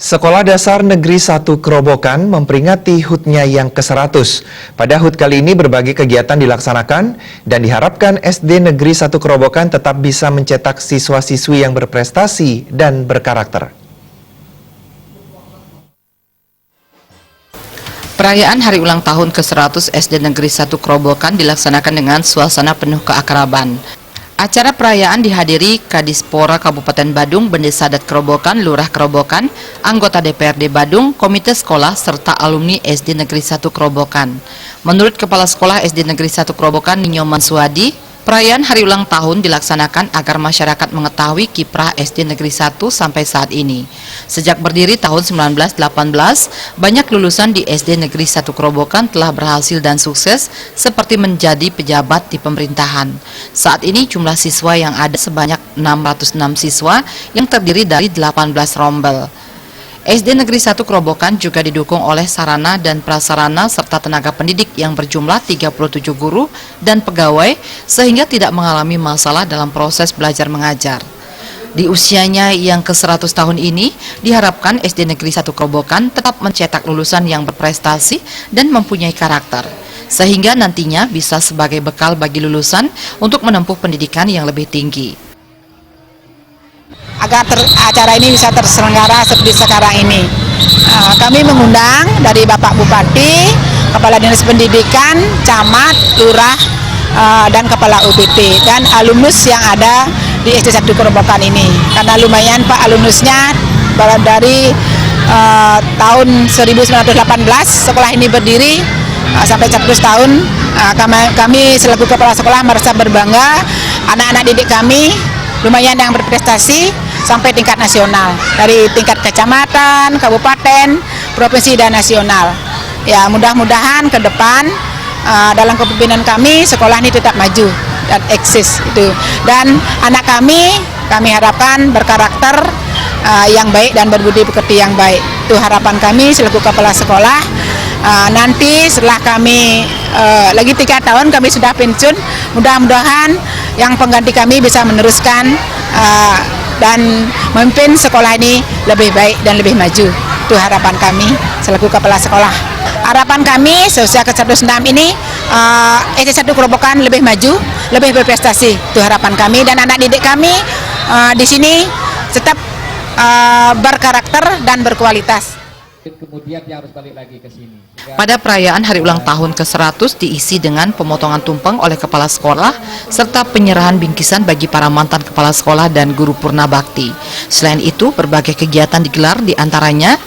Sekolah Dasar Negeri 1 Kerobokan memperingati HUT-nya yang ke-100. Pada HUT kali ini berbagai kegiatan dilaksanakan dan diharapkan SD Negeri 1 Kerobokan tetap bisa mencetak siswa-siswi yang berprestasi dan berkarakter. Perayaan hari ulang tahun ke-100 SD Negeri 1 Kerobokan dilaksanakan dengan suasana penuh keakraban. Acara perayaan dihadiri Kadispora Kabupaten Badung, Bendesa Adat Kerobokan, Lurah Kerobokan, anggota DPRD Badung, komite sekolah, serta alumni SD Negeri 1 Kerobokan. Menurut Kepala Sekolah SD Negeri 1 Kerobokan, Ninyo Manswadi, perayaan hari ulang tahun dilaksanakan agar masyarakat mengetahui kiprah SD Negeri 1 sampai saat ini. Sejak berdiri tahun 1918, banyak lulusan di SD Negeri 1 Kerobokan telah berhasil dan sukses seperti menjadi pejabat di pemerintahan. Saat ini jumlah siswa yang ada sebanyak 606 siswa yang terdiri dari 18 rombel. SD Negeri 1 Kerobokan juga didukung oleh sarana dan prasarana serta tenaga pendidik yang berjumlah 37 guru dan pegawai sehingga tidak mengalami masalah dalam proses belajar mengajar. Di usianya yang ke-100 tahun ini, diharapkan SD Negeri 1 Kerobokan tetap mencetak lulusan yang berprestasi dan mempunyai karakter, sehingga nantinya bisa sebagai bekal bagi lulusan untuk menempuh pendidikan yang lebih tinggi. Agar acara ini bisa terselenggara seperti sekarang ini, kami mengundang dari Bapak Bupati, Kepala Dinas Pendidikan, Camat, Lurah, dan Kepala UPT, dan alumnus yang ada di SD 1 Kerobokan ini. Karena lumayan Pak alumnusnya dari tahun 1918 sekolah ini berdiri sampai 100 tahun. Kami selaku Kepala Sekolah merasa berbangga anak-anak didik kami lumayan yang berprestasi sampai tingkat nasional, dari tingkat kecamatan, kabupaten, provinsi, dan nasional. Ya, mudah-mudahan ke depan dalam kepemimpinan kami sekolah ini tetap maju dan eksis itu. Dan anak kami harapkan berkarakter yang baik dan berbudi pekerti yang baik. Itu harapan kami selaku kepala sekolah. Nanti setelah kami lagi 3 tahun kami sudah pensiun, mudah-mudahan yang pengganti kami bisa meneruskan dan memimpin sekolah ini lebih baik dan lebih maju. Itu harapan kami selaku kepala sekolah. Harapan kami seusia ke-106 ini SD 1 Kerobokan lebih maju, lebih berprestasi. Itu harapan kami, dan anak didik kami di sini tetap berkarakter dan berkualitas. Kemudian dia harus balik lagi ke sini. Pada perayaan hari ulang tahun ke-100 diisi dengan pemotongan tumpeng oleh kepala sekolah serta penyerahan bingkisan bagi para mantan kepala sekolah dan guru purna bakti. Selain itu, berbagai kegiatan digelar, di antaranya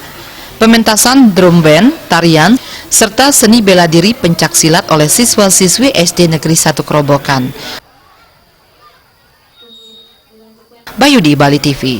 pementasan drum band, tarian, serta seni bela diri pencak silat oleh siswa-siswi SD Negeri 1 Kerobokan. Bayudi, Bali TV.